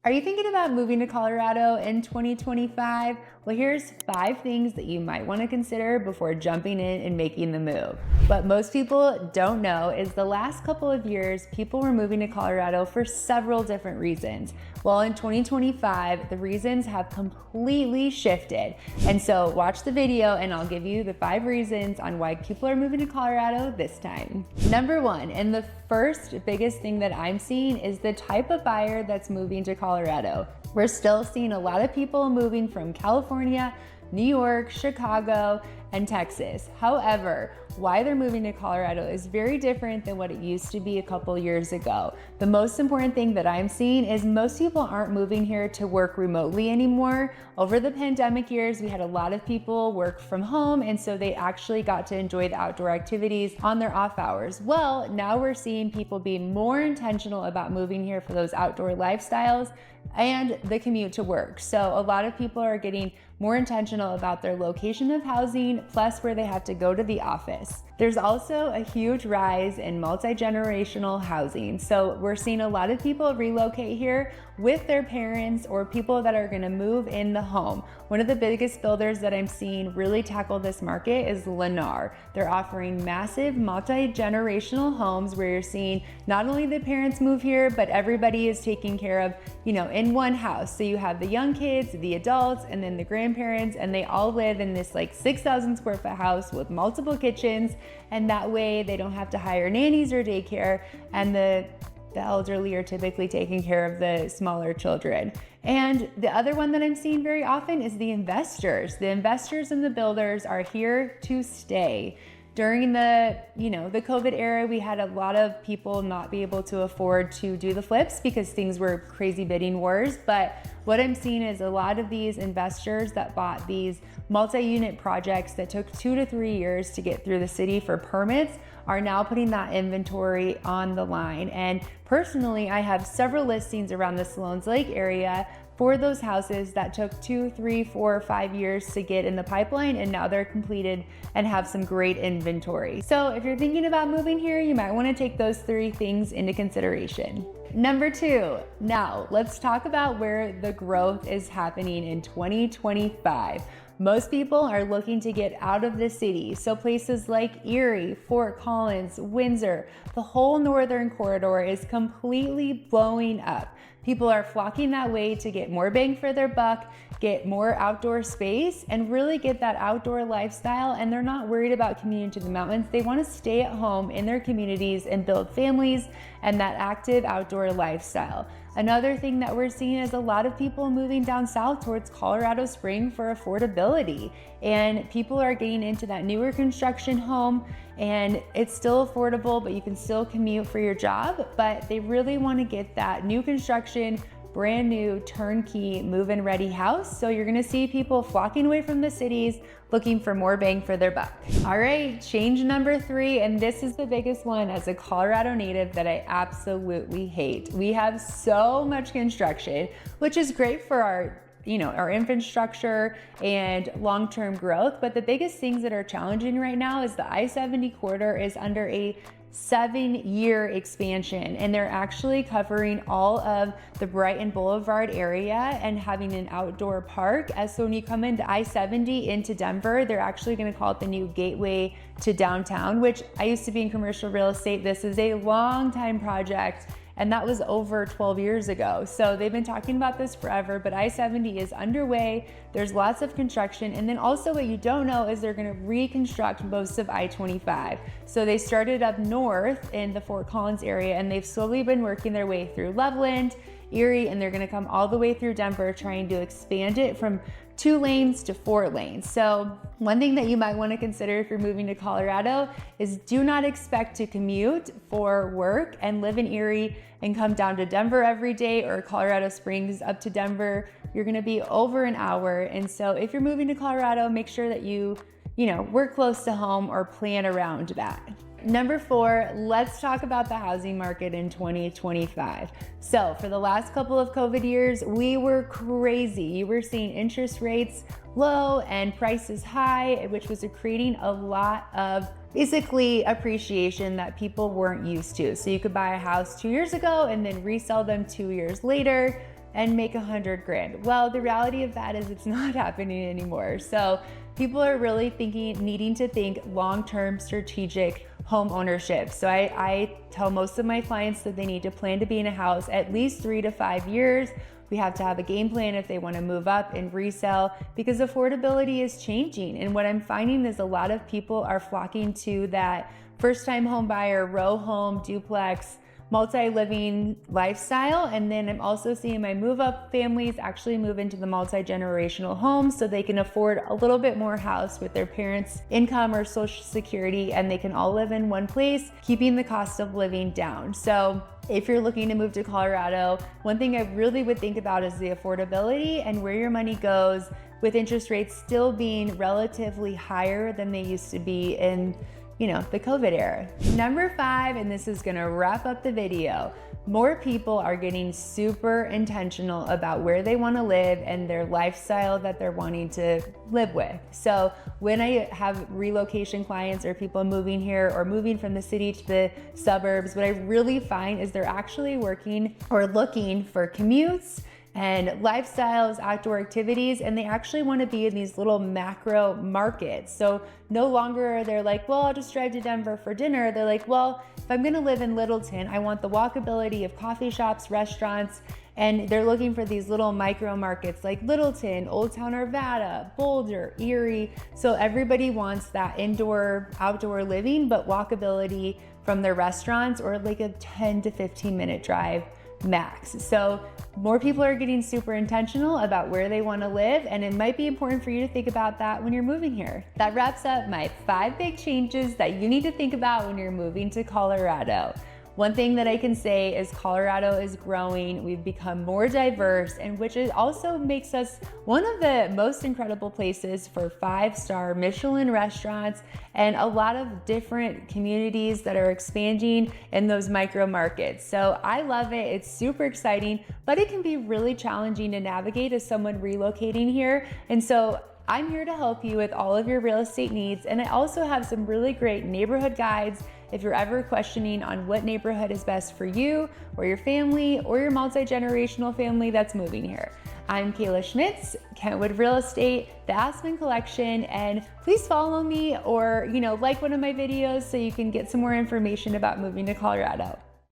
Are you thinking about moving to Colorado in 2025? Well, here's 5 things that you might want to consider before jumping in and making the move. What most people don't know is the last couple of years, people were moving to Colorado for several different reasons. Well, in 2025, the reasons have completely shifted. And so watch the video and I'll give you the 5 reasons on why people are moving to Colorado this time. Number 1, and the first biggest thing that I'm seeing is the type of buyer that's moving to Colorado. We're still seeing a lot of people moving from California, New York, Chicago, and Texas. However, why they're moving to Colorado is very different than what it used to be a couple years ago. The most important thing that I'm seeing is most people aren't moving here to work remotely anymore. Over the pandemic years, we had a lot of people work from home, and so they actually got to enjoy the outdoor activities on their off hours. Well, now we're seeing people be more intentional about moving here for those outdoor lifestyles and the commute to work. So a lot of people are getting more intentional about their location of housing, plus where they have to go to the office. There's also a huge rise in multi-generational housing. So we're seeing a lot of people relocate here with their parents or people that are gonna move in the home. One of the biggest builders that I'm seeing really tackle this market is Lennar. They're offering massive multi-generational homes where you're seeing not only the parents move here, but everybody is taken care of, in one house. So you have the young kids, the adults, and then the grandparents, and they all live in this like 6,000 square foot house with multiple kitchens. And that way they don't have to hire nannies or daycare, and the elderly are typically taking care of the smaller children. And the other one that I'm seeing very often is the investors. The investors and the builders are here to stay. During the COVID era, we had a lot of people not be able to afford to do the flips because things were crazy bidding wars. But what I'm seeing is a lot of these investors that bought these multi-unit projects that took 2 to 3 years to get through the city for permits are now putting that inventory on the line. And personally, I have several listings around the Salones Lake area for those houses that took 2, 3, 4, 5 years to get in the pipeline, and now they're completed and have some great inventory. So if you're thinking about moving here, you might want to take those 3 things into consideration. Number 2, now let's talk about where the growth is happening in 2025. Most people are looking to get out of the city. So places like Erie, Fort Collins, Windsor, the whole northern corridor is completely blowing up. People are flocking that way to get more bang for their buck, get more outdoor space, and really get that outdoor lifestyle. And they're not worried about commuting to the mountains. They want to stay at home in their communities and build families and that active outdoor lifestyle. Another thing that we're seeing is a lot of people moving down south towards Colorado Springs for affordability. And people are getting into that newer construction home, and it's still affordable, but you can still commute for your job. But they really want to get that new construction, brand new turnkey move-in ready house. So you're gonna see people flocking away from the cities looking for more bang for their buck. All right, change number 3, and this is the biggest one as a Colorado native that I absolutely hate. We have so much construction, which is great for our infrastructure and long-term growth. But the biggest things that are challenging right now is the I-70 corridor is under a 7-year expansion, and they're actually covering all of the Brighton Boulevard area and having an outdoor park. So when you come into I-70 into Denver, they're actually going to call it the new gateway to downtown, which I used to be in commercial real estate. This is a long time project, and that was over 12 years ago. So they've been talking about this forever, but I-70 is underway. There's lots of construction. And then also what you don't know is they're gonna reconstruct most of I-25. So they started up north in the Fort Collins area, and they've slowly been working their way through Loveland, Erie, and they're gonna come all the way through Denver, trying to expand it from 2 lanes to 4 lanes. So one thing that you might want to consider if you're moving to Colorado is do not expect to commute for work and live in Erie and come down to Denver every day, or Colorado Springs up to Denver. You're going to be over an hour. And so if you're moving to Colorado, make sure that you work close to home or plan around that. Number 4, let's talk about the housing market in 2025. So for the last couple of COVID years, we were crazy. You were seeing interest rates low and prices high, which was creating a lot of basically appreciation that people weren't used to. So you could buy a house 2 years ago and then resell them 2 years later. and make 100 grand. Well, the reality of that is it's not happening anymore. So people are really needing to think long-term strategic home ownership. So I tell most of my clients that they need to plan to be in a house at least 3 to 5 years. We have to have a game plan if they want to move up and resell, because affordability is changing. And what I'm finding is a lot of people are flocking to that first-time home buyer, row home, duplex, multi-living lifestyle. And then I'm also seeing my move-up families actually move into the multi-generational homes so they can afford a little bit more house with their parents' income or social security, and they can all live in one place, keeping the cost of living down. So if you're looking to move to Colorado, one thing I really would think about is the affordability and where your money goes, with interest rates still being relatively higher than they used to be in the COVID era. Number 5, and this is gonna wrap up the video, more people are getting super intentional about where they wanna live and their lifestyle that they're wanting to live with. So when I have relocation clients or people moving here or moving from the city to the suburbs, what I really find is they're actually working or looking for commutes and lifestyles, outdoor activities, and they actually want to be in these little macro markets. So no longer are they like, well, I'll just drive to Denver for dinner. They're like, well, if I'm gonna live in Littleton, I want the walkability of coffee shops, restaurants, and they're looking for these little micro markets like Littleton, Old Town Arvada, Boulder, Erie. So everybody wants that indoor, outdoor living, but walkability from their restaurants, or like a 10 to 15 minute drive max. So more people are getting super intentional about where they want to live, and it might be important for you to think about that when you're moving here. That wraps up my 5 big changes that you need to think about when you're moving to Colorado. One thing that I can say is Colorado is growing. We've become more diverse, and which also makes us one of the most incredible places for 5-star Michelin restaurants and a lot of different communities that are expanding in those micro markets. So I love it. It's super exciting, but it can be really challenging to navigate as someone relocating here. And so I'm here to help you with all of your real estate needs. And I also have some really great neighborhood guides if you're ever questioning on what neighborhood is best for you or your family or your multi-generational family that's moving here. I'm Kayla Schmitz, Kentwood Real Estate, the Aspen Collection, and please follow me or like one of my videos so you can get some more information about moving to Colorado.